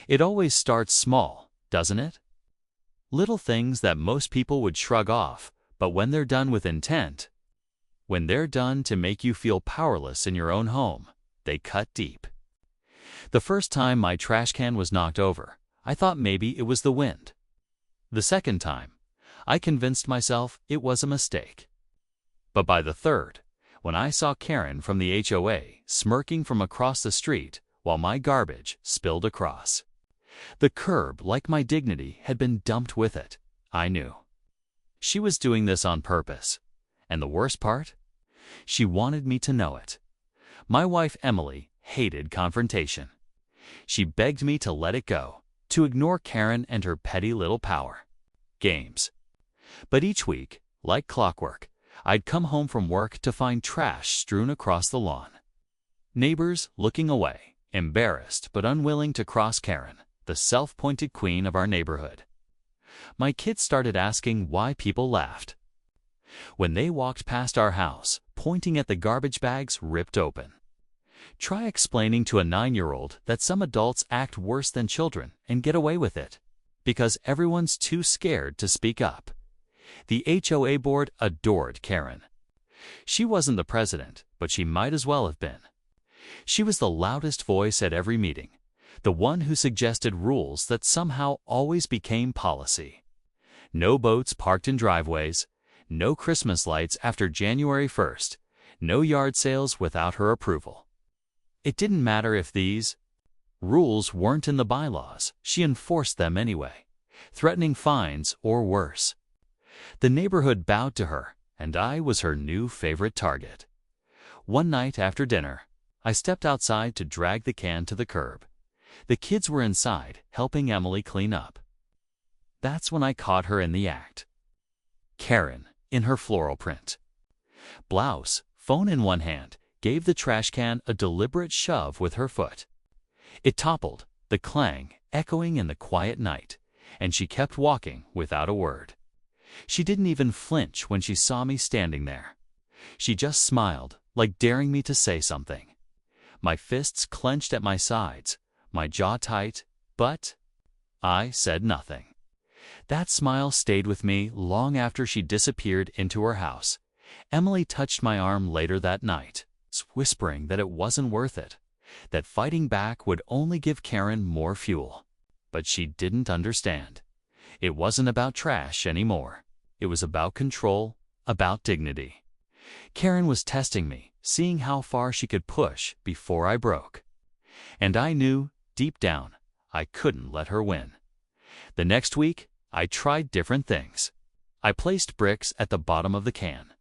It always starts small, doesn't it? Little things that most people would shrug off, but when they're done with intent, when they're done to make you feel powerless in your own home, they cut deep. The first time my trash can was knocked over, I thought maybe it was the wind. The second time, I convinced myself it was a mistake. But by the third, when I saw Karen from the HOA smirking from across the street while my garbage spilled across the curb like my dignity had been dumped with it, I knew. She was doing this on purpose. And the worst part? She wanted me to know it. My wife Emily hated confrontation. She begged me to let it go, to ignore Karen and her petty little power games. But each week, like clockwork, I'd come home from work to find trash strewn across the lawn. Neighbors looking away, embarrassed but unwilling to cross Karen, the self-appointed queen of our neighborhood. My kids started asking why people laughed when they walked past our house, pointing at the garbage bags ripped open. Try explaining to a 9-year-old that some adults act worse than children and get away with it, because everyone's too scared to speak up. The HOA board adored Karen. She wasn't the president, but she might as well have been. She was the loudest voice at every meeting, the one who suggested rules that somehow always became policy. No boats parked in driveways, no Christmas lights after January 1st, no yard sales without her approval. It didn't matter if these rules weren't in the bylaws, she enforced them anyway, threatening fines or worse. The neighborhood bowed to her, and I was her new favorite target. One night after dinner, I stepped outside to drag the can to the curb. The kids were inside, helping Emily clean up. That's when I caught her in the act. Karen, in her floral print blouse, phone in one hand, gave the trash can a deliberate shove with her foot. It toppled, the clang echoing in the quiet night, and she kept walking without a word. She didn't even flinch when she saw me standing there. She just smiled, like daring me to say something. My fists clenched at my sides, my jaw tight, but I said nothing. That smile stayed with me long after she disappeared into her house. Emily touched my arm later that night, whispering that it wasn't worth it, that fighting back would only give Karen more fuel. But she didn't understand. It wasn't about trash anymore. It was about control, about dignity. Karen was testing me, seeing how far she could push before I broke. And I knew, deep down, I couldn't let her win. The next week, I tried different things. I placed bricks at the bottom of the can.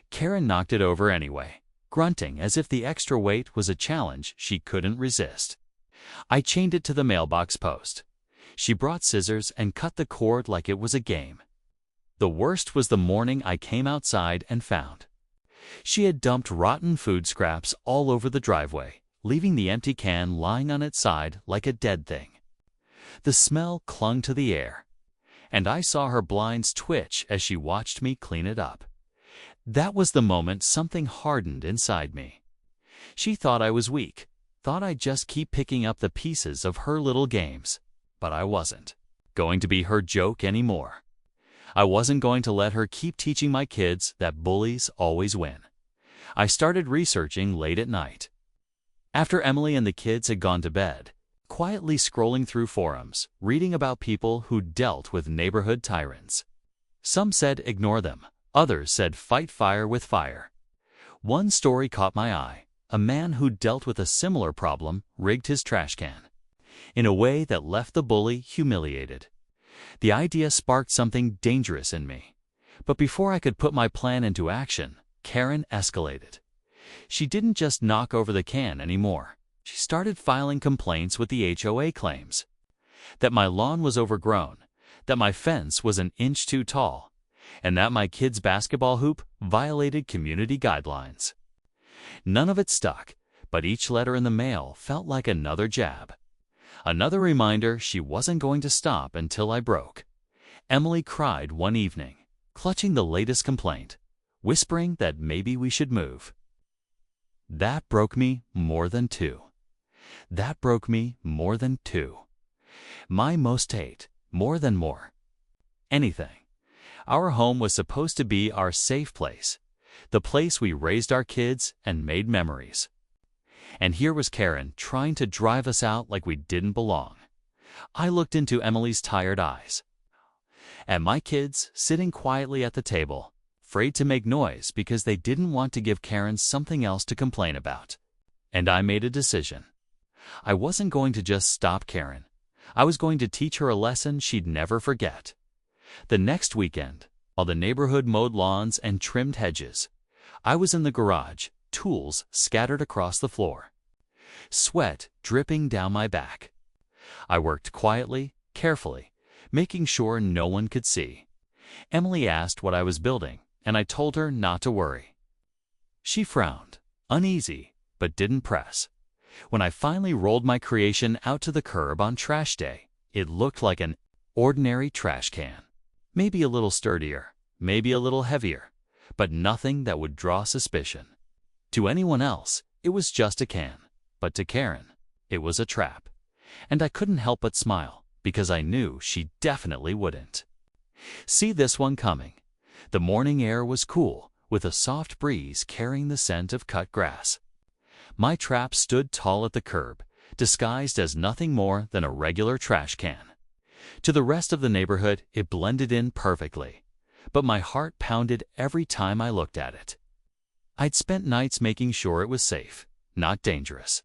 Karen knocked it over anyway, grunting as if the extra weight was a challenge she couldn't resist. I chained it to the mailbox post. She brought scissors and cut the cord like it was a game. The worst was the morning I came outside and found she had dumped rotten food scraps all over the driveway, leaving the empty can lying on its side like a dead thing. The smell clung to the air, and I saw her blinds twitch as she watched me clean it up. That was the moment something hardened inside me. She thought I was weak, thought I'd just keep picking up the pieces of her little games. But I wasn't going to be her joke anymore. I wasn't going to let her keep teaching my kids that bullies always win. I started researching late at night. After Emily and the kids had gone to bed, quietly scrolling through forums, reading about people who dealt with neighborhood tyrants. Some said ignore them, others said fight fire with fire. One story caught my eye. A man who dealt with a similar problem rigged his trash can in a way that left the bully humiliated. The idea sparked something dangerous in me. But before I could put my plan into action, Karen escalated. She didn't just knock over the can anymore. She started filing complaints with the HOA claims that my lawn was overgrown, that my fence was an inch too tall, and that my kid's basketball hoop violated community guidelines. None of it stuck, but each letter in the mail felt like another jab. Another reminder she wasn't going to stop until I broke. Emily cried one evening, clutching the latest complaint, whispering that maybe we should move. That broke me more than two. That broke me more than two. My most hate, more than more anything. Our home was supposed to be our safe place, the place we raised our kids and made memories. And here was Karen trying to drive us out like we didn't belong. I looked into Emily's tired eyes, at my kids sitting quietly at the table, afraid to make noise because they didn't want to give Karen something else to complain about. And I made a decision. I wasn't going to just stop Karen. I was going to teach her a lesson she'd never forget. The next weekend, while the neighborhood mowed lawns and trimmed hedges, I was in the garage, tools scattered across the floor, sweat dripping down my back. I worked quietly, carefully, making sure no one could see. Emily asked what I was building, and I told her not to worry. She frowned, uneasy, but didn't press. When I finally rolled my creation out to the curb on trash day, it looked like an ordinary trash can. Maybe a little sturdier, maybe a little heavier, but nothing that would draw suspicion. To anyone else, it was just a can, but to Karen, it was a trap. And I couldn't help but smile, because I knew she definitely wouldn't see this one coming. The morning air was cool, with a soft breeze carrying the scent of cut grass. My trap stood tall at the curb, disguised as nothing more than a regular trash can. To the rest of the neighborhood, it blended in perfectly, but my heart pounded every time I looked at it. I'd spent nights making sure it was safe, not dangerous,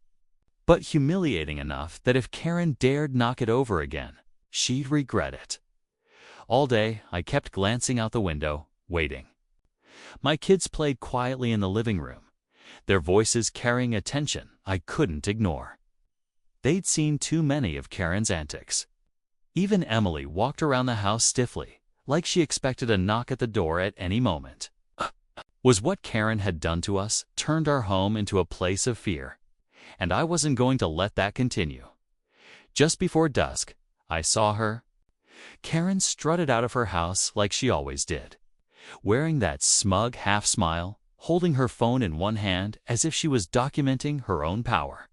but humiliating enough that if Karen dared knock it over again, she'd regret it. All day, I kept glancing out the window, waiting. My kids played quietly in the living room, their voices carrying a tension I couldn't ignore. They'd seen too many of Karen's antics. Even Emily walked around the house stiffly, like she expected a knock at the door at any moment. Was what Karen had done to us turned our home into a place of fear, and I wasn't going to let that continue. Just before dusk, I saw her. Karen strutted out of her house like she always did, wearing that smug half-smile, holding her phone in one hand as if she was documenting her own power.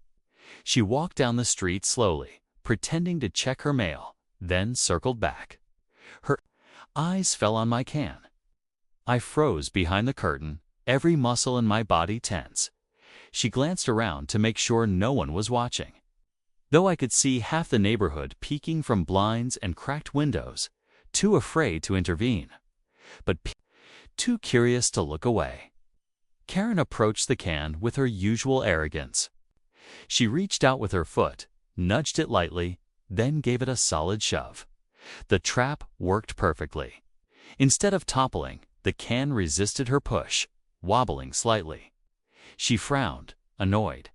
She walked down the street slowly, pretending to check her mail, then circled back. Her eyes fell on my can. I froze behind the curtain, every muscle in my body tense. She glanced around to make sure no one was watching. Though I could see half the neighborhood peeking from blinds and cracked windows, too afraid to intervene, but too curious to look away. Karen approached the can with her usual arrogance. She reached out with her foot, nudged it lightly, then gave it a solid shove. The trap worked perfectly. Instead of toppling, the can resisted her push, wobbling slightly. She frowned, annoyed.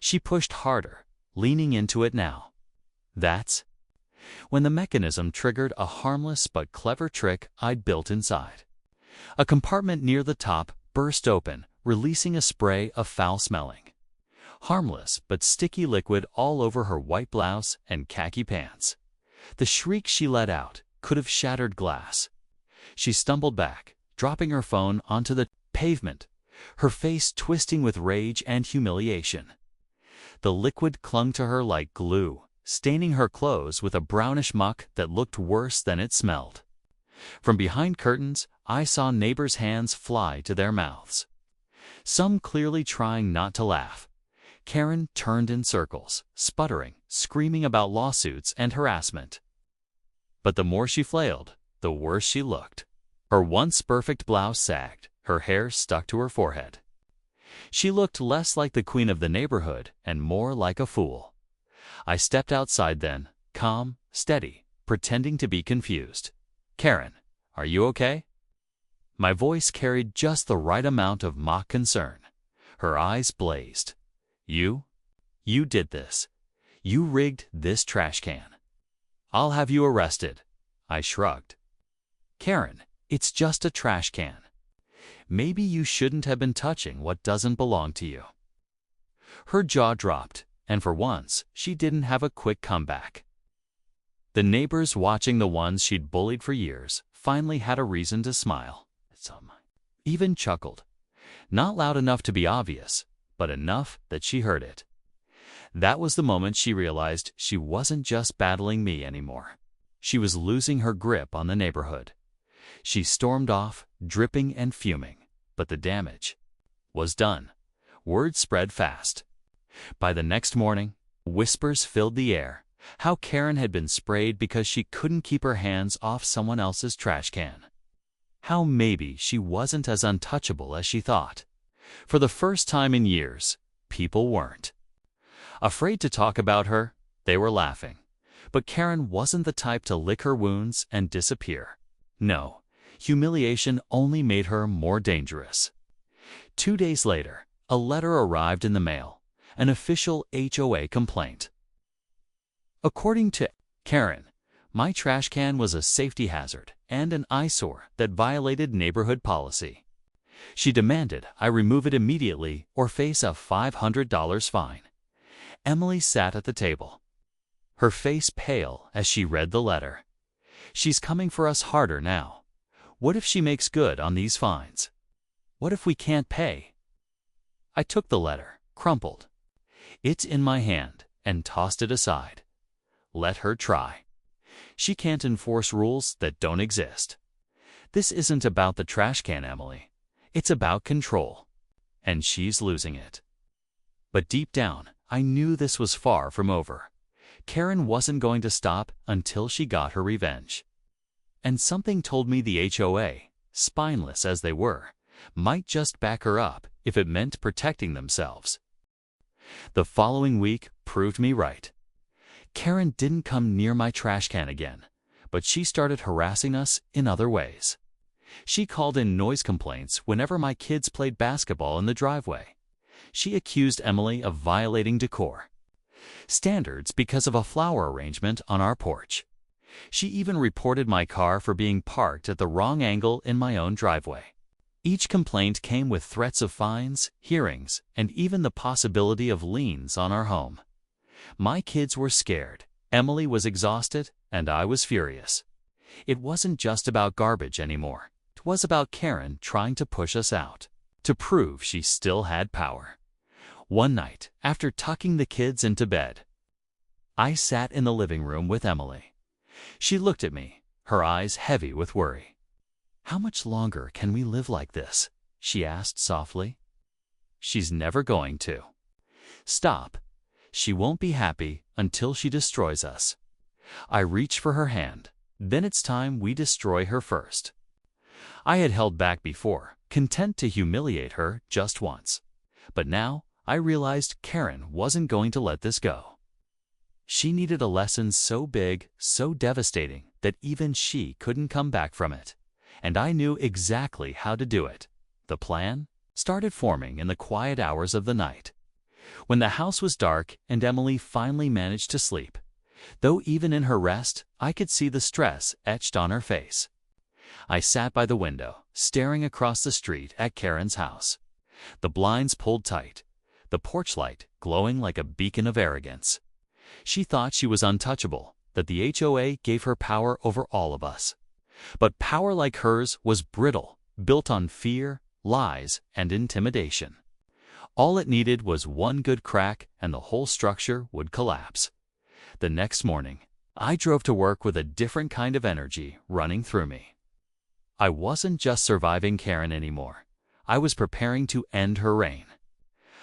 She pushed harder, leaning into it now. That's when the mechanism triggered a harmless but clever trick I'd built inside. A compartment near the top burst open, releasing a spray of foul-smelling, harmless but sticky liquid all over her white blouse and khaki pants. The shriek she let out could have shattered glass. She stumbled back, dropping her phone onto the pavement, her face twisting with rage and humiliation. The liquid clung to her like glue, staining her clothes with a brownish muck that looked worse than it smelled. From behind curtains, I saw neighbors' hands fly to their mouths, some clearly trying not to laugh. Karen turned in circles, sputtering, screaming about lawsuits and harassment. But the more she flailed, the worse she looked. Her once perfect blouse sagged, her hair stuck to her forehead. She looked less like the queen of the neighborhood and more like a fool. I stepped outside then, calm, steady, pretending to be confused. "Karen, are you okay?" My voice carried just the right amount of mock concern. Her eyes blazed. You did this. You rigged this trash can. I'll have you arrested." I shrugged. "Karen, it's just a trash can. Maybe you shouldn't have been touching what doesn't belong to you." Her jaw dropped, and for once, she didn't have a quick comeback. The neighbors watching the ones she'd bullied for years finally had a reason to smile. Even chuckled. Not loud enough to be obvious, but enough that she heard it. That was the moment she realized she wasn't just battling me anymore. She was losing her grip on the neighborhood. She stormed off, dripping and fuming, but the damage was done. Word spread fast. By the next morning, whispers filled the air. How Karen had been sprayed because she couldn't keep her hands off someone else's trash can. How maybe she wasn't as untouchable as she thought. For the first time in years, people weren't afraid to talk about her. They were laughing. But Karen wasn't the type to lick her wounds and disappear. No, humiliation only made her more dangerous. 2 days later, a letter arrived in the mail, an official HOA complaint. According to Karen, my trash can was a safety hazard and an eyesore that violated neighborhood policy. She demanded I remove it immediately or face a $500 fine. Emily sat at the table, her face pale as she read the letter. She's coming for us harder now. What if she makes good on these fines? What if we can't pay? I took the letter, crumpled it in my hand, and tossed it aside. Let her try. She can't enforce rules that don't exist. This isn't about the trash can, Emily. It's about control. And she's losing it. But deep down, I knew this was far from over. Karen wasn't going to stop until she got her revenge. And something told me the HOA, spineless as they were, might just back her up if it meant protecting themselves. The following week proved me right. Karen didn't come near my trash can again, but she started harassing us in other ways. She called in noise complaints whenever my kids played basketball in the driveway. She accused Emily of violating decor standards because of a flower arrangement on our porch. She even reported my car for being parked at the wrong angle in my own driveway. Each complaint came with threats of fines, hearings, and even the possibility of liens on our home. My kids were scared, Emily was exhausted, and I was furious. It wasn't just about garbage anymore. It was about Karen trying to push us out, to prove she still had power. One night, after tucking the kids into bed, I sat in the living room with Emily. She looked at me, her eyes heavy with worry. "How much longer can we live like this?" she asked softly. "She's never going to stop. She won't be happy until she destroys us." I reached for her hand. "Then it's time we destroy her first." I had held back before, content to humiliate her just once. But now I realized Karen wasn't going to let this go. She needed a lesson so big, so devastating, that even she couldn't come back from it. And I knew exactly how to do it. The plan started forming in the quiet hours of the night, when the house was dark and Emily finally managed to sleep. Though even in her rest, I could see the stress etched on her face. I sat by the window, staring across the street at Karen's house. The blinds pulled tight, the porch light glowing like a beacon of arrogance. She thought she was untouchable, that the HOA gave her power over all of us. But power like hers was brittle, built on fear, lies, and intimidation. All it needed was one good crack and the whole structure would collapse. The next morning, I drove to work with a different kind of energy running through me. I wasn't just surviving Karen anymore. I was preparing to end her reign.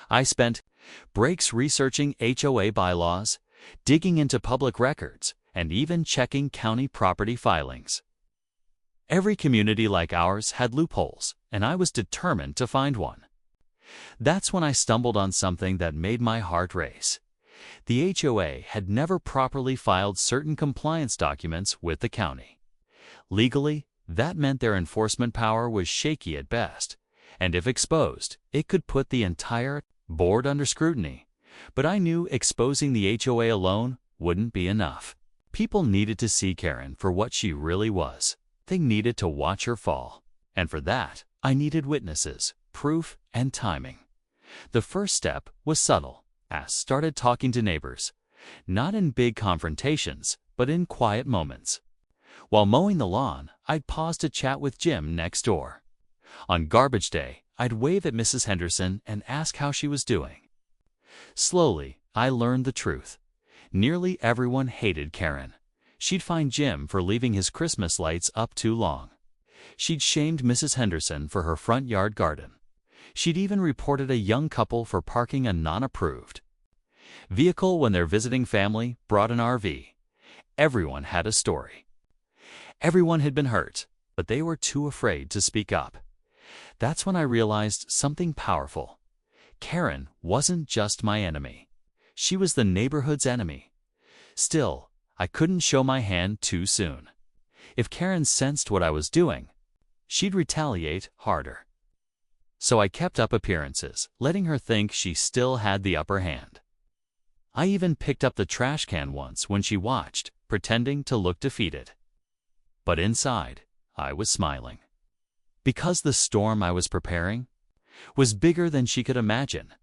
I spent breaks researching HOA bylaws, digging into public records, and even checking county property filings. Every community like ours had loopholes, and I was determined to find one. That's when I stumbled on something that made my heart race. The HOA had never properly filed certain compliance documents with the county. Legally, that meant their enforcement power was shaky at best, and if exposed, it could put the entire board under scrutiny. But I knew exposing the HOA alone wouldn't be enough. People needed to see Karen for what she really was. They needed to watch her fall. And for that, I needed witnesses, proof, and timing. The first step was subtle. I started talking to neighbors, not in big confrontations, but in quiet moments. While mowing the lawn, I'd pause to chat with Jim next door. On garbage day, I'd wave at Mrs. Henderson and ask how she was doing. Slowly, I learned the truth. Nearly everyone hated Karen. She'd fined Jim for leaving his Christmas lights up too long. She'd shamed Mrs. Henderson for her front yard garden. She'd even reported a young couple for parking a non-approved vehicle when their visiting family brought an RV. Everyone had a story. Everyone had been hurt, but they were too afraid to speak up. That's when I realized something powerful. Karen wasn't just my enemy. She was the neighborhood's enemy. Still, I couldn't show my hand too soon. If Karen sensed what I was doing, she'd retaliate harder. So I kept up appearances, letting her think she still had the upper hand. I even picked up the trash can once when she watched, pretending to look defeated. But inside, I was smiling. Because the storm I was preparing was bigger than she could imagine.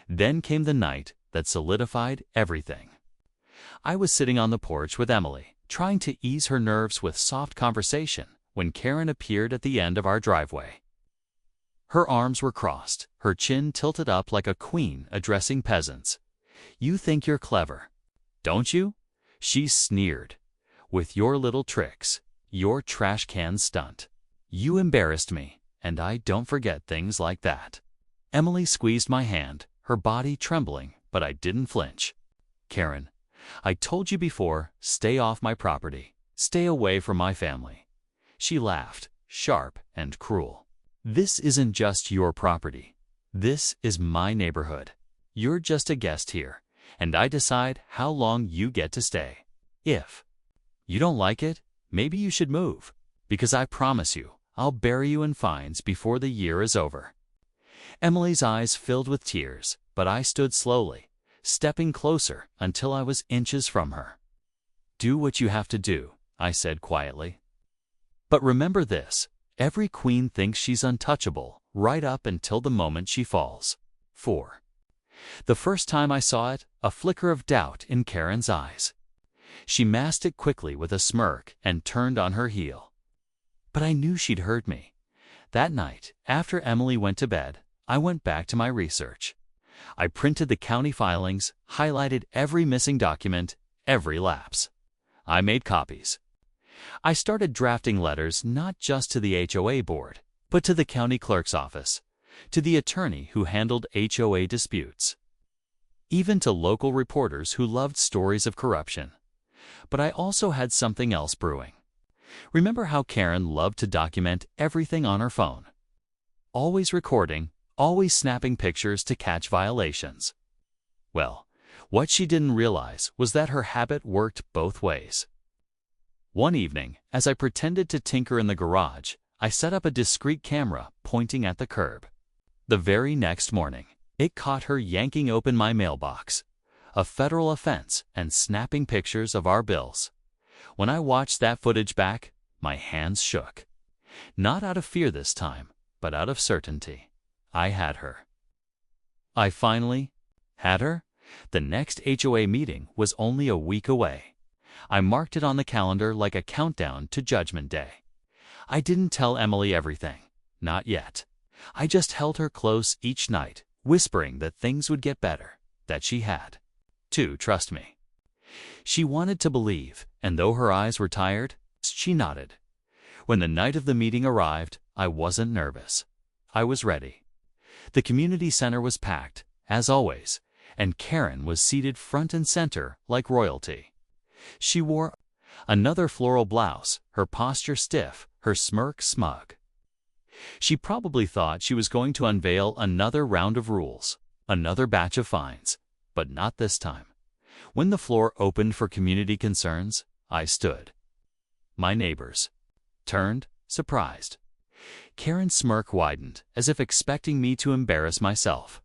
Then came the night that solidified everything. I was sitting on the porch with Emily, trying to ease her nerves with soft conversation, when Karen appeared at the end of our driveway. Her arms were crossed, her chin tilted up like a queen addressing peasants. "You think you're clever, don't you?" she sneered. "With your little tricks, your trash can stunt. You embarrassed me, and I don't forget things like that." Emily squeezed my hand, her body trembling, but I didn't flinch. "Karen, I told you before, stay off my property. Stay away from my family." She laughed, sharp and cruel. "This isn't just your property. This is my neighborhood. You're just a guest here, and I decide how long you get to stay. If you don't like it, maybe you should move, because I promise you, I'll bury you in fines before the year is over." Emily's eyes filled with tears, but I stood slowly, stepping closer until I was inches from her. "Do what you have to do," I said quietly. "But remember this, every queen thinks she's untouchable right up until the moment she falls." 4. The first time I saw it, a flicker of doubt in Karen's eyes. She masked it quickly with a smirk and turned on her heel. But I knew she'd heard me. That night, after Emily went to bed, I went back to my research. I printed the county filings, highlighted every missing document, every lapse. I made copies. I started drafting letters not just to the HOA board, but to the county clerk's office, to the attorney who handled HOA disputes, even to local reporters who loved stories of corruption. But I also had something else brewing. Remember how Karen loved to document everything on her phone? Always recording, always snapping pictures to catch violations. Well, what she didn't realize was that her habit worked both ways. One evening, as I pretended to tinker in the garage, I set up a discreet camera pointing at the curb. The very next morning, it caught her yanking open my mailbox, a federal offense, and snapping pictures of our bills. When I watched that footage back, my hands shook. Not out of fear this time, but out of certainty. I had her. I finally had her. The next HOA meeting was only a week away. I marked it on the calendar like a countdown to Judgment Day. I didn't tell Emily everything, not yet. I just held her close each night, whispering that things would get better, that she had to trust me. She wanted to believe, and though her eyes were tired, she nodded. When the night of the meeting arrived, I wasn't nervous. I was ready. The community center was packed, as always, and Karen was seated front and center like royalty. She wore another floral blouse, her posture stiff, her smirk smug. She probably thought she was going to unveil another round of rules, another batch of fines, but not this time. When the floor opened for community concerns, I stood. My neighbors turned, surprised. Karen's smirk widened, as if expecting me to embarrass myself.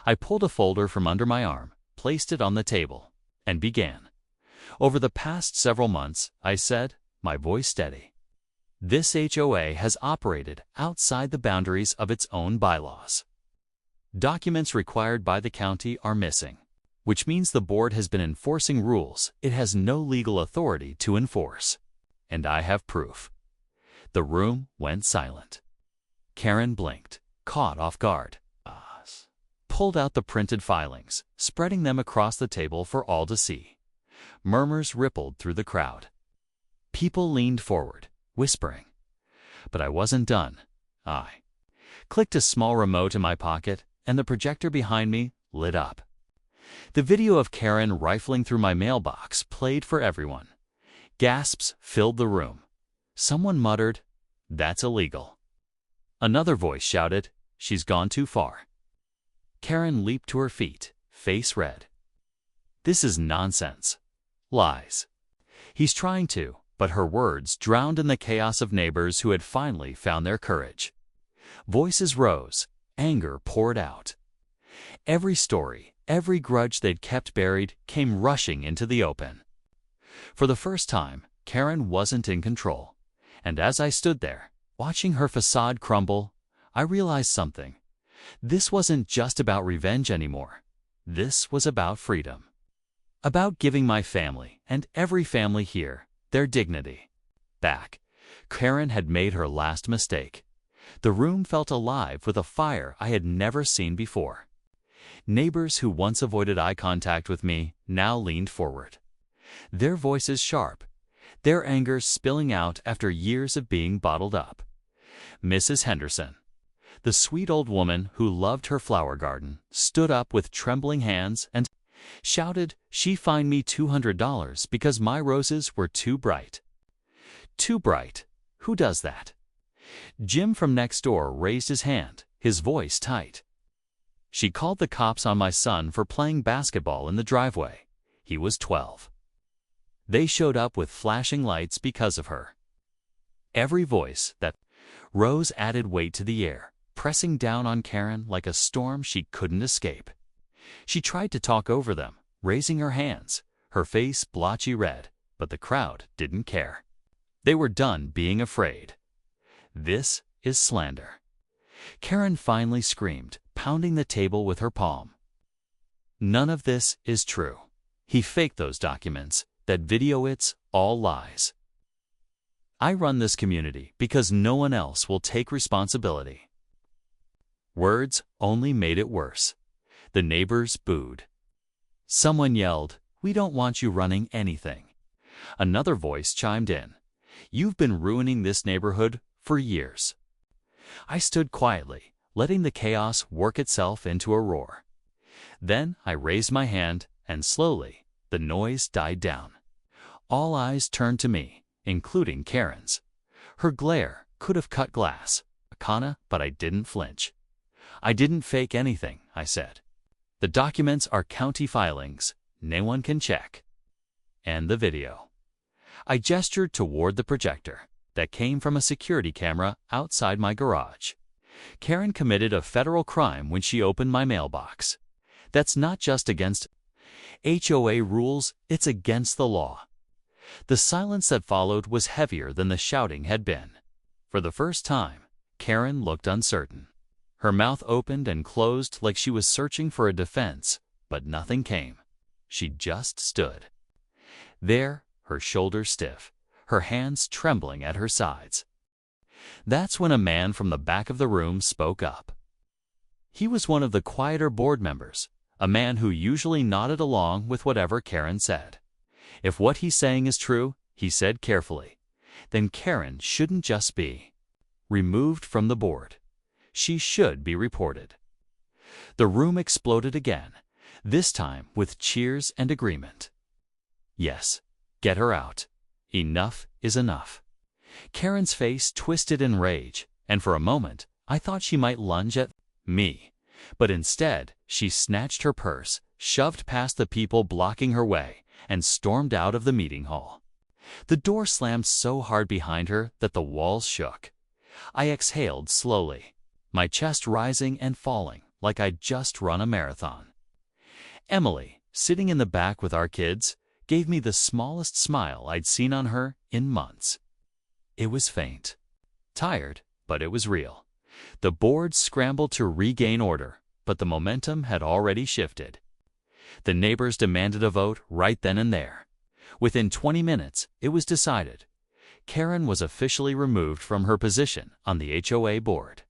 I pulled a folder from under my arm, placed it on the table, and began. "Over the past several months," I said, my voice steady, "this HOA has operated outside the boundaries of its own bylaws. Documents required by the county are missing, which means the board has been enforcing rules it has no legal authority to enforce. And I have proof." The room went silent. Karen blinked, caught off guard. pulled out the printed filings, spreading them across the table for all to see. Murmurs rippled through the crowd. People leaned forward, whispering. But I wasn't done. I clicked a small remote in my pocket, and the projector behind me lit up. The video of Karen rifling through my mailbox played for everyone. Gasps filled the room. Someone muttered, "That's illegal." Another voice shouted, "She's gone too far." Karen leaped to her feet, face red. "This is nonsense. Lies." He's trying to, but her words drowned in the chaos of neighbors who had finally found their courage. Voices rose, anger poured out. Every story, every grudge they'd kept buried came rushing into the open. For the first time, Karen wasn't in control, and as I stood there, watching her facade crumble, I realized something. This wasn't just about revenge anymore. This was about freedom. About giving my family, and every family here, their dignity back. Karen had made her last mistake. The room felt alive with a fire I had never seen before. Neighbors who once avoided eye contact with me now leaned forward. Their voices sharp, their anger spilling out after years of being bottled up. Mrs. Henderson, the sweet old woman who loved her flower garden, stood up with trembling hands and shouted she fined me $200 because my roses were too bright. Too bright? Who does that? Jim from next door raised his hand, his voice tight. She called the cops on my son for playing basketball in the driveway. He was 12. They showed up with flashing lights because of her. Every voice that rose added weight to the air, pressing down on Karen like a storm she couldn't escape. She tried to talk over them, raising her hands, her face blotchy red, but the crowd didn't care. They were done being afraid. This is slander. Karen finally screamed, pounding the table with her palm. None of this is true. He faked those documents. That video, it's all lies. I run this community because no one else will take responsibility. Words only made it worse. The neighbors booed. Someone yelled, "We don't want you running anything." Another voice chimed in, "You've been ruining this neighborhood for years." I stood quietly, letting the chaos work itself into a roar. Then I raised my hand, and slowly, the noise died down. All eyes turned to me, including Karen's. Her glare could have cut glass, but I didn't flinch. "I didn't fake anything," I said. "The documents are county filings. No one can check." And the video. I gestured toward the projector that came from a security camera outside my garage. Karen committed a federal crime when she opened my mailbox. That's not just against HOA rules, it's against the law. The silence that followed was heavier than the shouting had been. For the first time, Karen looked uncertain. Her mouth opened and closed like she was searching for a defense, but nothing came. She just stood there, her shoulders stiff, her hands trembling at her sides. That's when a man from the back of the room spoke up. He was one of the quieter board members, a man who usually nodded along with whatever Karen said. If what he's saying is true, he said carefully, then Karen shouldn't just be removed from the board. She should be reported. The room exploded again, this time with cheers and agreement. Yes, get her out. Enough is enough. Karen's face twisted in rage, and for a moment, I thought she might lunge at me. But instead, she snatched her purse, shoved past the people blocking her way, and stormed out of the meeting hall. The door slammed so hard behind her that the walls shook. I exhaled slowly, my chest rising and falling like I'd just run a marathon. Emily, sitting in the back with our kids, gave me the smallest smile I'd seen on her in months. It was faint, tired, but it was real. The board scrambled to regain order, but the momentum had already shifted. The neighbors demanded a vote right then and there. Within 20 minutes, it was decided. Karen was officially removed from her position on the HOA board.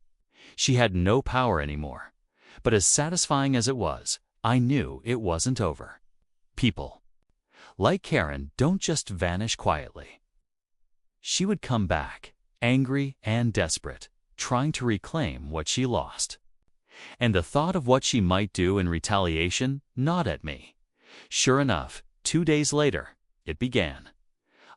She had no power anymore. But as satisfying as it was, I knew it wasn't over. People like Karen don't just vanish quietly. She would come back, angry and desperate, trying to reclaim what she lost. And the thought of what she might do in retaliation gnawed at me. Sure enough, 2 days later, it began.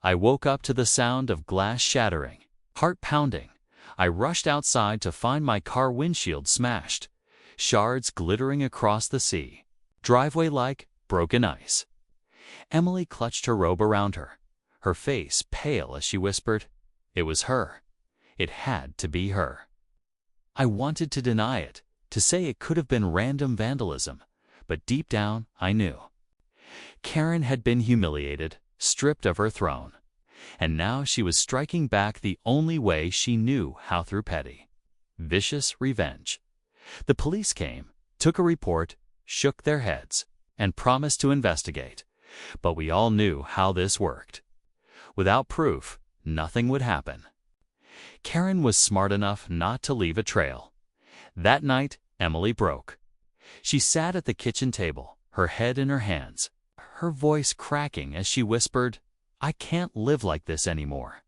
I woke up to the sound of glass shattering, heart pounding. I rushed outside to find my car windshield smashed, shards glittering across the sea, driveway like broken ice. Emily clutched her robe around her, her face pale as she whispered, "It was her. It had to be her." I wanted to deny it, to say it could have been random vandalism, but deep down I knew. Karen had been humiliated, stripped of her throne, and now she was striking back the only way she knew how, through petty, vicious revenge. The police came, took a report, shook their heads, and promised to investigate, but we all knew how this worked. Without proof, nothing would happen. Karen was smart enough not to leave a trail. That night, Emily broke. She sat at the kitchen table, her head in her hands, her voice cracking as she whispered, "I can't live like this anymore.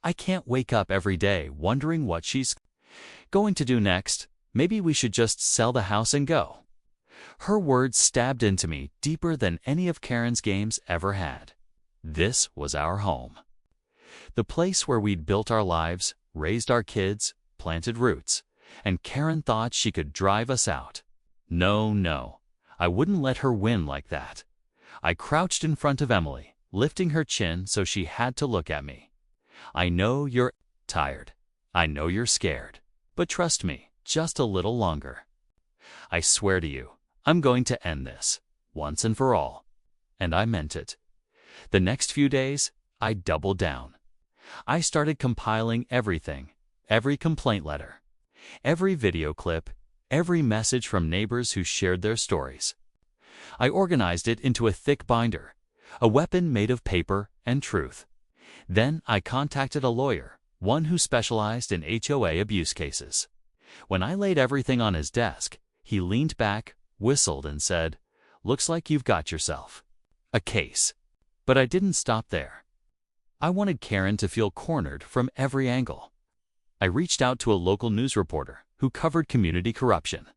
I can't wake up every day wondering what she's going to do next. Maybe we should just sell the house and go." Her words stabbed into me deeper than any of Karen's games ever had. This was our home. The place where we'd built our lives, raised our kids, planted roots, and Karen thought she could drive us out. No, I wouldn't let her win like that. I crouched in front of Emily, lifting her chin so she had to look at me. "I know you're tired. I know you're scared. But trust me, just a little longer. I swear to you, I'm going to end this, once and for all." And I meant it. The next few days, I doubled down. I started compiling everything, every complaint letter, every video clip, every message from neighbors who shared their stories. I organized it into a thick binder, a weapon made of paper and truth. Then I contacted a lawyer, one who specialized in HOA abuse cases. When I laid everything on his desk, he leaned back, whistled, and said, "Looks like you've got yourself a case." But I didn't stop there. I wanted Karen to feel cornered from every angle. I reached out to a local news reporter who covered community corruption.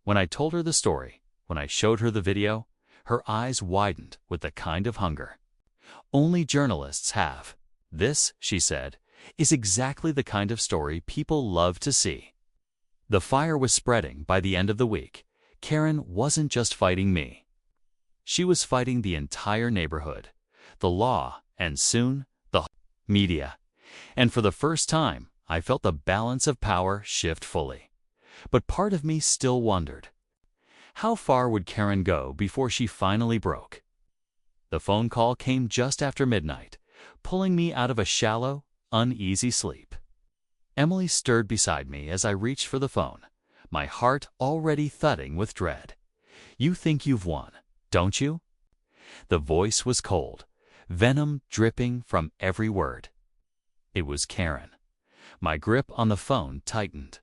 When I told her the story, when I showed her the video, her eyes widened with the kind of hunger only journalists have. "This," she said, "is exactly the kind of story people love to see." The fire was spreading by the end of the week. Karen wasn't just fighting me. She was fighting the entire neighborhood, the law, and soon, the media. And for the first time, I felt the balance of power shift fully. But part of me still wondered, how far would Karen go before she finally broke? The phone call came just after midnight, pulling me out of a shallow, uneasy sleep. Emily stirred beside me as I reached for the phone, my heart already thudding with dread. "You think you've won, don't you?" The voice was cold, venom dripping from every word. It was Karen. My grip on the phone tightened.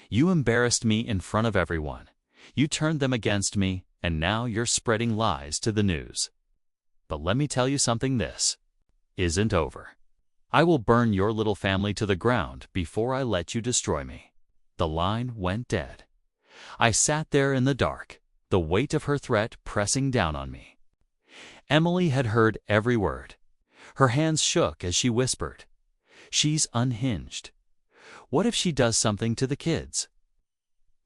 "You embarrassed me in front of everyone. You turned them against me, and now you're spreading lies to the news. But let me tell you something, this isn't over. I will burn your little family to the ground before I let you destroy me." The line went dead. I sat there in the dark, the weight of her threat pressing down on me. Emily had heard every word. Her hands shook as she whispered, "She's unhinged. What if she does something to the kids?"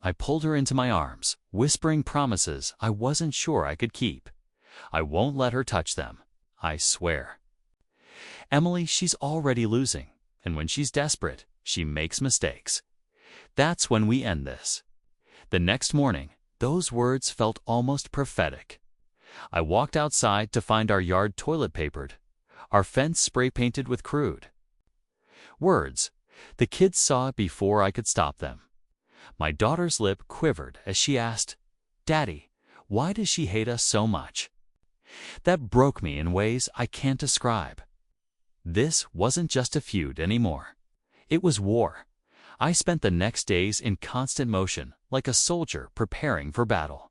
I pulled her into my arms, whispering promises I wasn't sure I could keep. "I won't let her touch them, I swear. Emily, she's already losing, and when she's desperate, she makes mistakes. That's when we end this." The next morning, those words felt almost prophetic. I walked outside to find our yard toilet papered, our fence spray painted with crude words. The kids saw it before I could stop them. My daughter's lip quivered as she asked, "Daddy, why does she hate us so much?" That broke me in ways I can't describe. This wasn't just a feud anymore. It was war. I spent the next days in constant motion, like a soldier preparing for battle.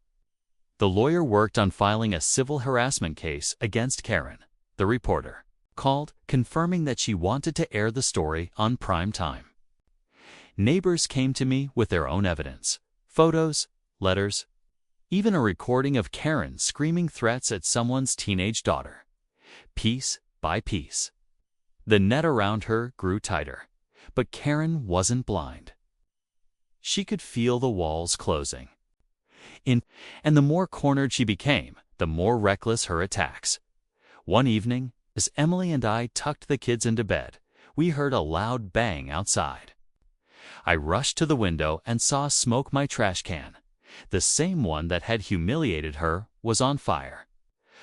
The lawyer worked on filing a civil harassment case against Karen, the reporter, called, confirming that she wanted to air the story on prime time. Neighbors came to me with their own evidence, photos, letters, even a recording of Karen screaming threats at someone's teenage daughter. Piece by piece, the net around her grew tighter, but Karen wasn't blind. She could feel the walls closing. And the more cornered she became, the more reckless her attacks. One evening, as Emily and I tucked the kids into bed, we heard a loud bang outside. I rushed to the window and saw smoke. My trash can, the same one that had humiliated her, was on fire.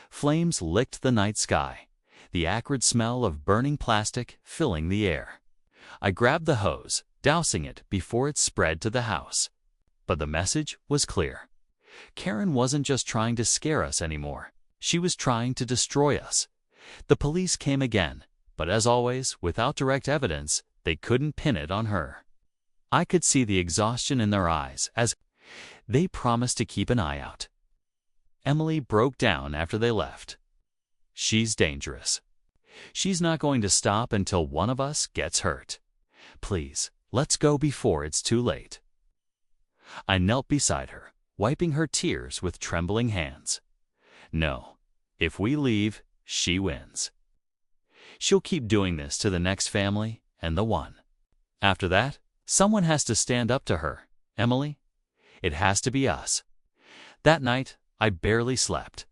Flames licked the night sky, the acrid smell of burning plastic filling the air. I grabbed the hose, dousing it before it spread to the house. But the message was clear. Karen wasn't just trying to scare us anymore. She was trying to destroy us. The police came again, but as always, without direct evidence, they couldn't pin it on her. I could see the exhaustion in their eyes as they promised to keep an eye out. Emily broke down after they left. She's dangerous. She's not going to stop until one of us gets hurt. Please, let's go before it's too late. I knelt beside her, wiping her tears with trembling hands. No, if we leave, she wins. She'll keep doing this to the next family and the one. After that, someone has to stand up to her, Emily. It has to be us. That night, I barely slept.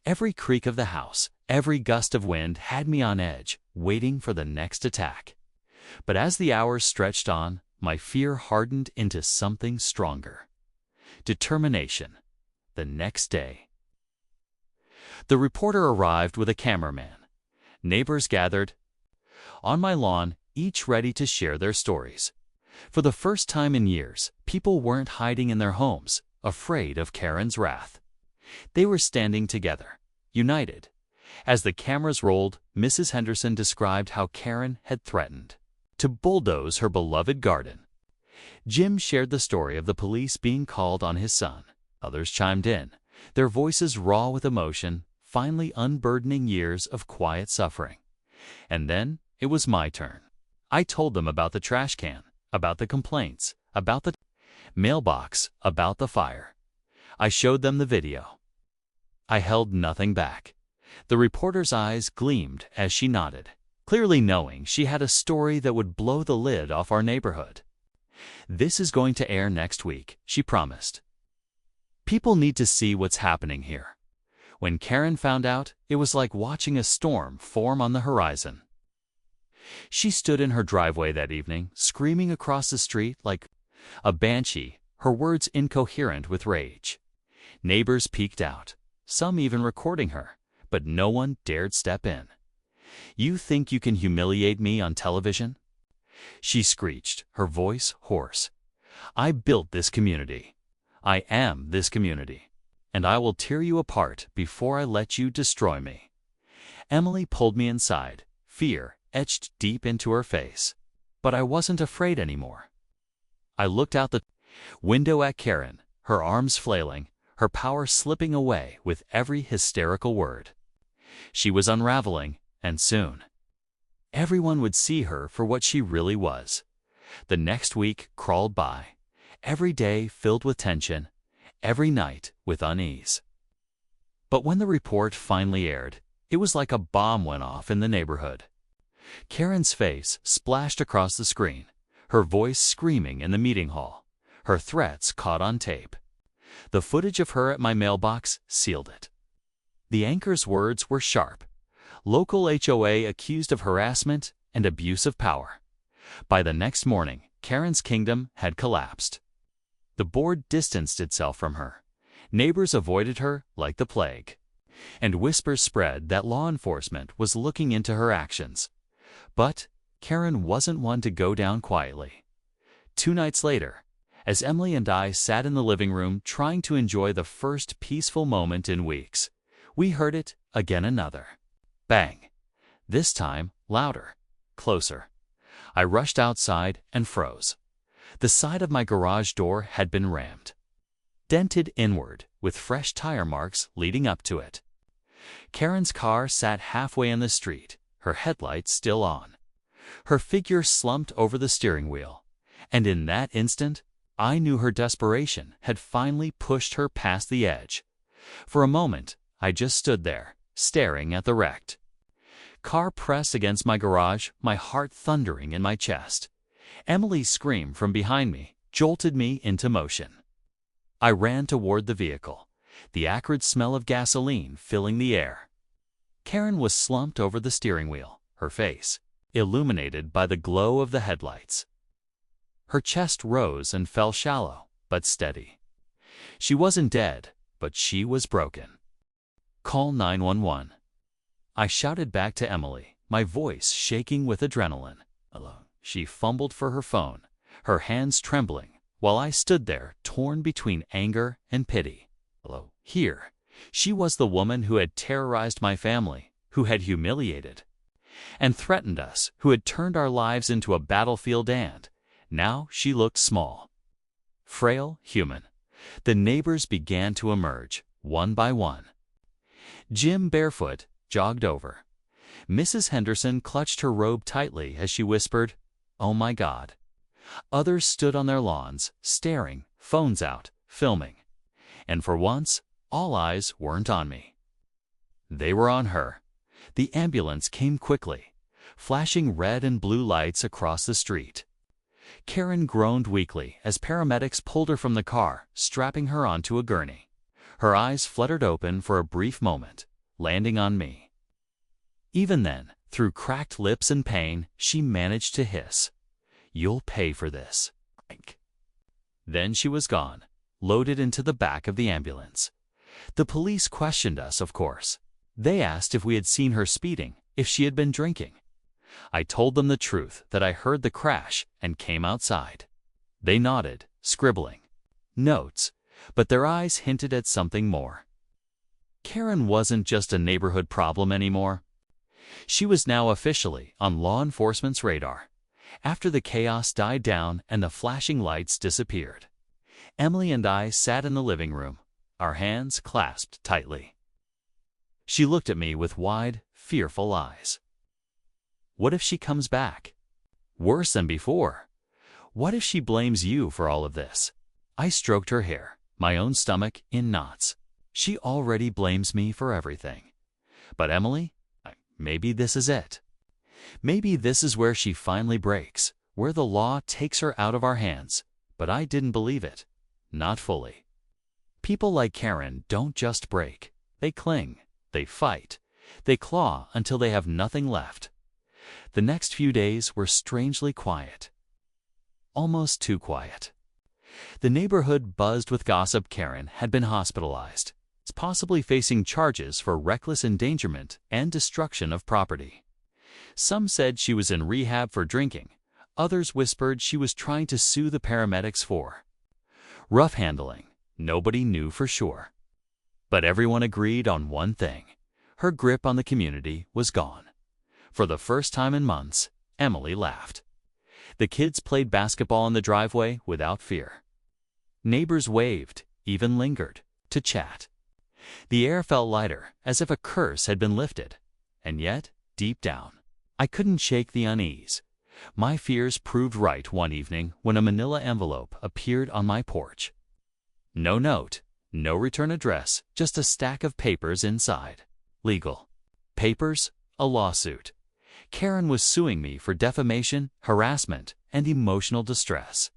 Every creak of the house, every gust of wind had me on edge, waiting for the next attack. But as the hours stretched on, my fear hardened into something stronger. Determination. The next day. The reporter arrived with a cameraman. Neighbors gathered on my lawn, each ready to share their stories. For the first time in years, people weren't hiding in their homes, afraid of Karen's wrath. They were standing together, united. As the cameras rolled, Mrs. Henderson described how Karen had threatened to bulldoze her beloved garden. Jim shared the story of the police being called on his son. Others chimed in, their voices raw with emotion, finally unburdening years of quiet suffering. And then it was my turn. I told them about the trash can, about the complaints, about the mailbox, about the fire. I showed them the video. I held nothing back. The reporter's eyes gleamed as she nodded, clearly knowing she had a story that would blow the lid off our neighborhood. This is going to air next week, she promised. People need to see what's happening here. When Karen found out, it was like watching a storm form on the horizon. She stood in her driveway that evening, screaming across the street like a banshee, her words incoherent with rage. Neighbors peeked out, some even recording her, but no one dared step in. "You think you can humiliate me on television?" she screeched, her voice hoarse. "I built this community. I am this community, and I will tear you apart before I let you destroy me." Emily pulled me inside, fear etched deep into her face. But I wasn't afraid anymore. I looked out the window at Karen, her arms flailing, her power slipping away with every hysterical word. She was unraveling, and soon everyone would see her for what she really was. The next week crawled by, every day filled with tension, every night with unease. But when the report finally aired, it was like a bomb went off in the neighborhood. Karen's face splashed across the screen, her voice screaming in the meeting hall, her threats caught on tape. The footage of her at my mailbox sealed it. The anchor's words were sharp. Local HOA accused of harassment and abuse of power. By the next morning, Karen's kingdom had collapsed. The board distanced itself from her. Neighbors avoided her like the plague. And whispers spread that law enforcement was looking into her actions. But Karen wasn't one to go down quietly. 2 nights later, as Emily and I sat in the living room trying to enjoy the first peaceful moment in weeks, we heard it again, another bang. This time, louder, closer. I rushed outside and froze. The side of my garage door had been rammed, dented inward, with fresh tire marks leading up to it. Karen's car sat halfway in the street, her headlights still on. Her figure slumped over the steering wheel, and in that instant, I knew her desperation had finally pushed her past the edge. For a moment, I just stood there, staring at the wrecked car pressed against my garage, my heart thundering in my chest. Emily's scream from behind me jolted me into motion. I ran toward the vehicle, the acrid smell of gasoline filling the air. Karen was slumped over the steering wheel, her face illuminated by the glow of the headlights. Her chest rose and fell shallow, but steady. She wasn't dead, but she was broken. "Call 911. I shouted back to Emily, my voice shaking with adrenaline. "Hello." She fumbled for her phone, her hands trembling, while I stood there, torn between anger and pity. "Hello." Here, she was the woman who had terrorized my family, who had humiliated and threatened us, who had turned our lives into a battlefield, and now she looked small, frail, human. The neighbors began to emerge, one by one. Jim, barefoot, jogged over. Mrs. Henderson clutched her robe tightly as she whispered, "Oh my God." Others stood on their lawns, staring, phones out, filming. And for once, all eyes weren't on me. They were on her. The ambulance came quickly, flashing red and blue lights across the street. Karen groaned weakly as paramedics pulled her from the car, strapping her onto a gurney. Her eyes fluttered open for a brief moment, landing on me. Even then, through cracked lips and pain, she managed to hiss, "You'll pay for this." Then she was gone, loaded into the back of the ambulance. The police questioned us, of course. They asked if we had seen her speeding, if she had been drinking. I told them the truth, that I heard the crash and came outside. They nodded, scribbling notes, but their eyes hinted at something more. Karen wasn't just a neighborhood problem anymore. She was now officially on law enforcement's radar. After the chaos died down and the flashing lights disappeared, Emily and I sat in the living room, our hands clasped tightly. She looked at me with wide, fearful eyes. "What if she comes back? Worse than before? What if she blames you for all of this?" I stroked her hair, my own stomach in knots. "She already blames me for everything. But Emily, maybe this is it. Maybe this is where she finally breaks, where the law takes her out of our hands." But I didn't believe it. Not fully. People like Karen don't just break. They cling. They fight. They claw until they have nothing left. The next few days were strangely quiet. Almost too quiet. The neighborhood buzzed with gossip. Karen had been hospitalized, possibly facing charges for reckless endangerment and destruction of property. Some said she was in rehab for drinking. Others whispered she was trying to sue the paramedics for rough handling. Nobody knew for sure. But everyone agreed on one thing. Her grip on the community was gone. For the first time in months, Emily laughed. The kids played basketball in the driveway without fear. Neighbors waved, even lingered, to chat. The air felt lighter, as if a curse had been lifted. And yet, deep down, I couldn't shake the unease. My fears proved right one evening when a manila envelope appeared on my porch. No note, no return address, just a stack of papers inside. Legal papers, a lawsuit. Karen was suing me for defamation, harassment, and emotional distress.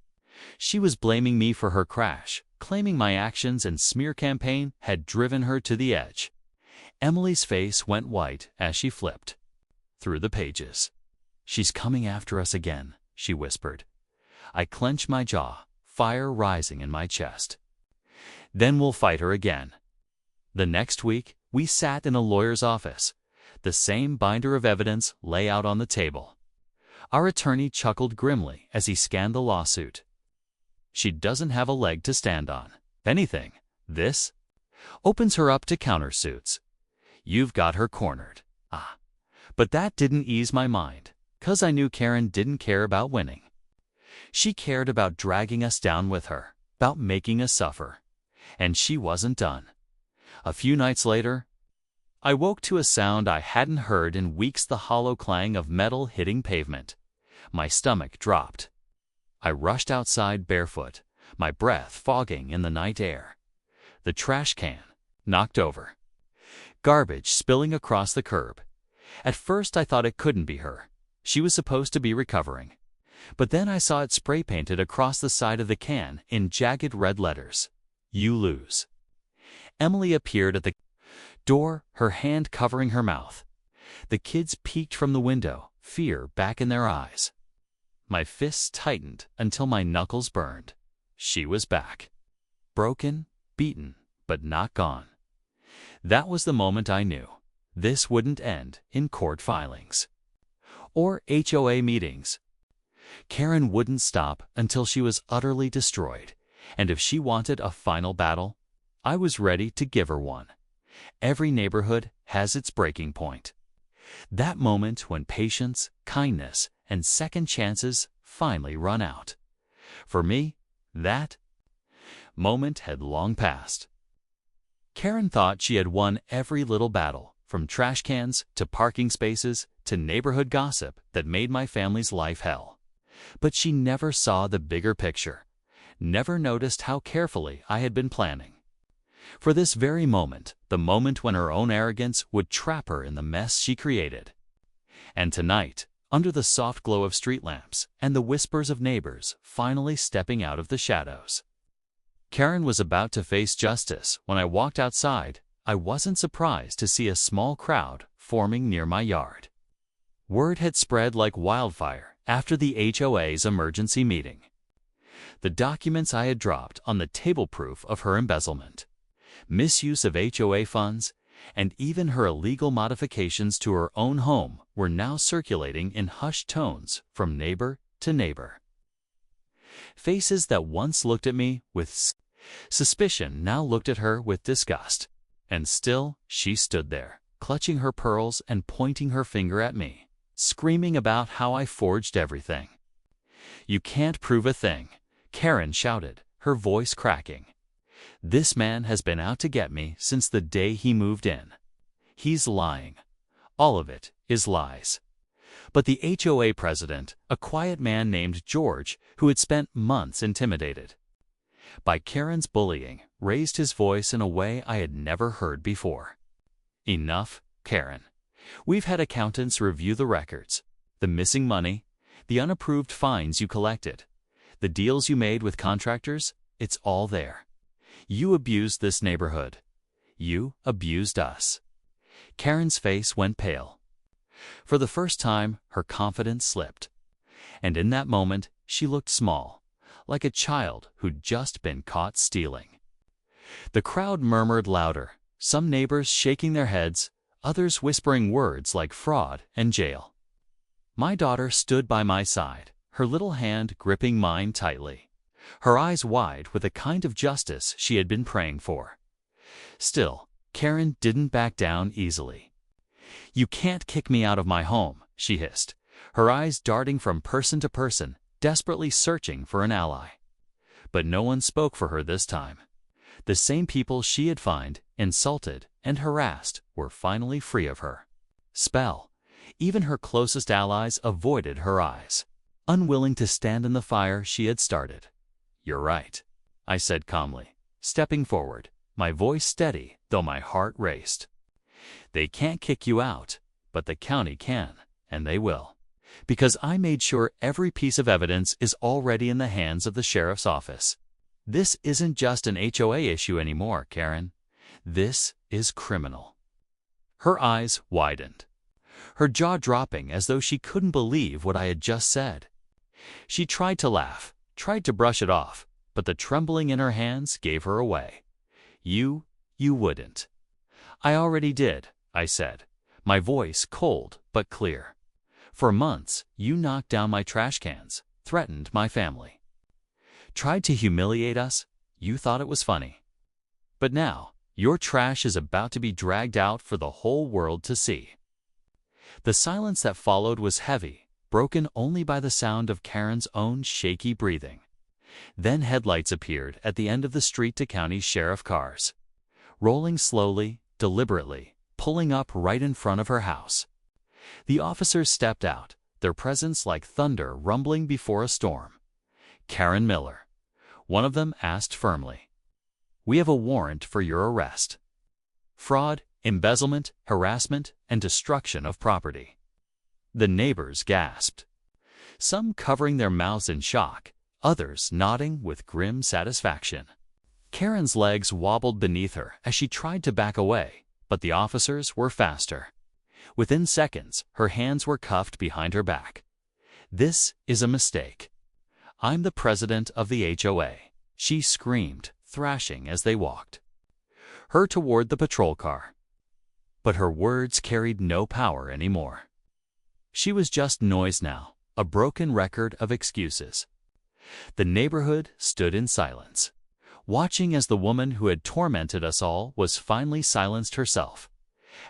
She was blaming me for her crash, claiming my actions and smear campaign had driven her to the edge. Emily's face went white as she flipped through the pages. "She's coming after us again," she whispered. I clenched my jaw, fire rising in my chest. "Then we'll fight her again." The next week, we sat in a lawyer's office. The same binder of evidence lay out on the table. Our attorney chuckled grimly as he scanned the lawsuit. "She doesn't have a leg to stand on. If anything, this opens her up to countersuits. You've got her cornered." But that didn't ease my mind, 'cause I knew Karen didn't care about winning. She cared about dragging us down with her, about making us suffer. And she wasn't done. A few nights later, I woke to a sound I hadn't heard in weeks, the hollow clang of metal hitting pavement. My stomach dropped. I rushed outside barefoot, my breath fogging in the night air. The trash can knocked over. Garbage spilling across the curb. At first I thought it couldn't be her. She was supposed to be recovering. But then I saw it spray painted across the side of the can in jagged red letters. You lose. Emily appeared at the door, her hand covering her mouth. The kids peeked from the window, fear back in their eyes. My fists tightened until my knuckles burned. She was back. Broken, beaten, but not gone. That was the moment I knew. This wouldn't end in court filings or HOA meetings. Karen wouldn't stop until she was utterly destroyed, and if she wanted a final battle, I was ready to give her one. Every neighborhood has its breaking point. That moment when patience, kindness, and second chances finally run out. For me, that moment had long passed. Karen thought she had won every little battle, from trash cans to parking spaces to neighborhood gossip that made my family's life hell. But she never saw the bigger picture, never noticed how carefully I had been planning. For this very moment, the moment when her own arrogance would trap her in the mess she created. And tonight, under the soft glow of street lamps and the whispers of neighbors finally stepping out of the shadows, Karen was about to face justice. When I walked outside, I wasn't surprised to see a small crowd forming near my yard. Word had spread like wildfire after the HOA's emergency meeting. The documents I had dropped on the table, proof of her embezzlement, misuse of HOA funds, and even her illegal modifications to her own home were now circulating in hushed tones from neighbor to neighbor. Faces that once looked at me with suspicion now looked at her with disgust. And still she stood there, clutching her pearls and pointing her finger at me, screaming about how I forged everything. "You can't prove a thing," Karen shouted, her voice cracking. "This man has been out to get me since the day he moved in. He's lying. All of it is lies." But the HOA president, a quiet man named George, who had spent months intimidated by Karen's bullying, raised his voice in a way I had never heard before. "Enough, Karen. We've had accountants review the records, the missing money, the unapproved fines you collected, the deals you made with contractors. It's all there. You abused this neighborhood. You abused us." Karen's face went pale. For the first time, her confidence slipped. And in that moment, she looked small, like a child who'd just been caught stealing. The crowd murmured louder, some neighbors shaking their heads, others whispering words like fraud and jail. My daughter stood by my side, her little hand gripping mine tightly, her eyes wide with the kind of justice she had been praying for. Still, Karen didn't back down easily. "You can't kick me out of my home," she hissed, her eyes darting from person to person, desperately searching for an ally. But no one spoke for her this time. The same people she had fined, insulted, and harassed were finally free of her spell. Even her closest allies avoided her eyes, unwilling to stand in the fire she had started. "You're right," I said calmly, stepping forward, my voice steady though my heart raced. "They can't kick you out, but the county can, and they will. Because I made sure every piece of evidence is already in the hands of the sheriff's office. This isn't just an HOA issue anymore, Karen. This is criminal." Her eyes widened, her jaw dropping as though she couldn't believe what I had just said. She tried to laugh, tried to brush it off, but the trembling in her hands gave her away. You wouldn't." "I already did," I said, my voice cold but clear. "For months, you knocked down my trash cans, threatened my family, tried to humiliate us. You thought it was funny. But now, your trash is about to be dragged out for the whole world to see." The silence that followed was heavy, broken only by the sound of Karen's own shaky breathing. Then headlights appeared at the end of the street to county sheriff cars, rolling slowly, deliberately, pulling up right in front of her house. The officers stepped out, their presence like thunder rumbling before a storm. "Karen Miller," one of them asked firmly. "We have a warrant for your arrest. Fraud, embezzlement, harassment, and destruction of property." The neighbors gasped, some covering their mouths in shock, others nodding with grim satisfaction. Karen's legs wobbled beneath her as she tried to back away, but the officers were faster. Within seconds, her hands were cuffed behind her back. "This is a mistake. I'm the president of the HOA," she screamed, thrashing as they walked her toward the patrol car. But her words carried no power anymore. She was just noise now, a broken record of excuses. The neighborhood stood in silence, watching as the woman who had tormented us all was finally silenced herself.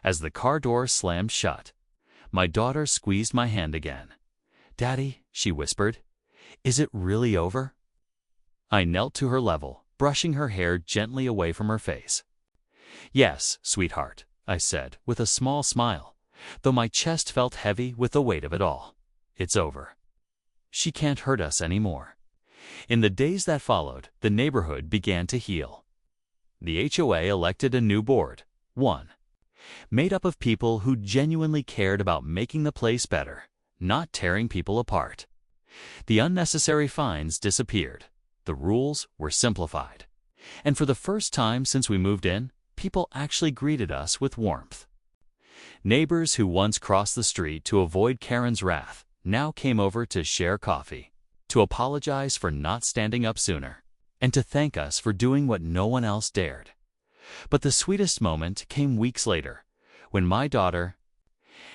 As the car door slammed shut, my daughter squeezed my hand again. "Daddy," she whispered, "is it really over?" I knelt to her level, brushing her hair gently away from her face. "Yes, sweetheart," I said with a small smile, though my chest felt heavy with the weight of it all. "It's over. She can't hurt us anymore." In the days that followed, the neighborhood began to heal. The HOA elected a new board, one made up of people who genuinely cared about making the place better, not tearing people apart. The unnecessary fines disappeared. The rules were simplified. And for the first time since we moved in, people actually greeted us with warmth. Neighbors who once crossed the street to avoid Karen's wrath now came over to share coffee, to apologize for not standing up sooner, and to thank us for doing what no one else dared. But the sweetest moment came weeks later, when my daughter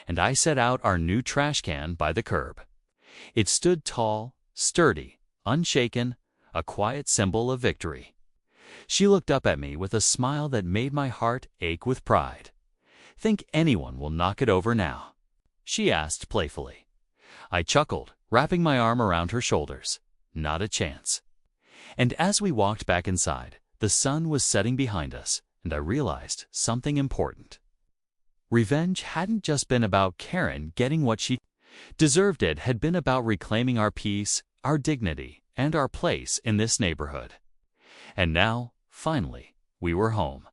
and I set out our new trash can by the curb. It stood tall, sturdy, unshaken, a quiet symbol of victory. She looked up at me with a smile that made my heart ache with pride. "Think anyone will knock it over now?" she asked playfully. I chuckled, wrapping my arm around her shoulders. "Not a chance." And as we walked back inside, the sun was setting behind us, and I realized something important. Revenge hadn't just been about Karen getting what she deserved. It had been about reclaiming our peace, our dignity, and our place in this neighborhood. And now, finally, we were home.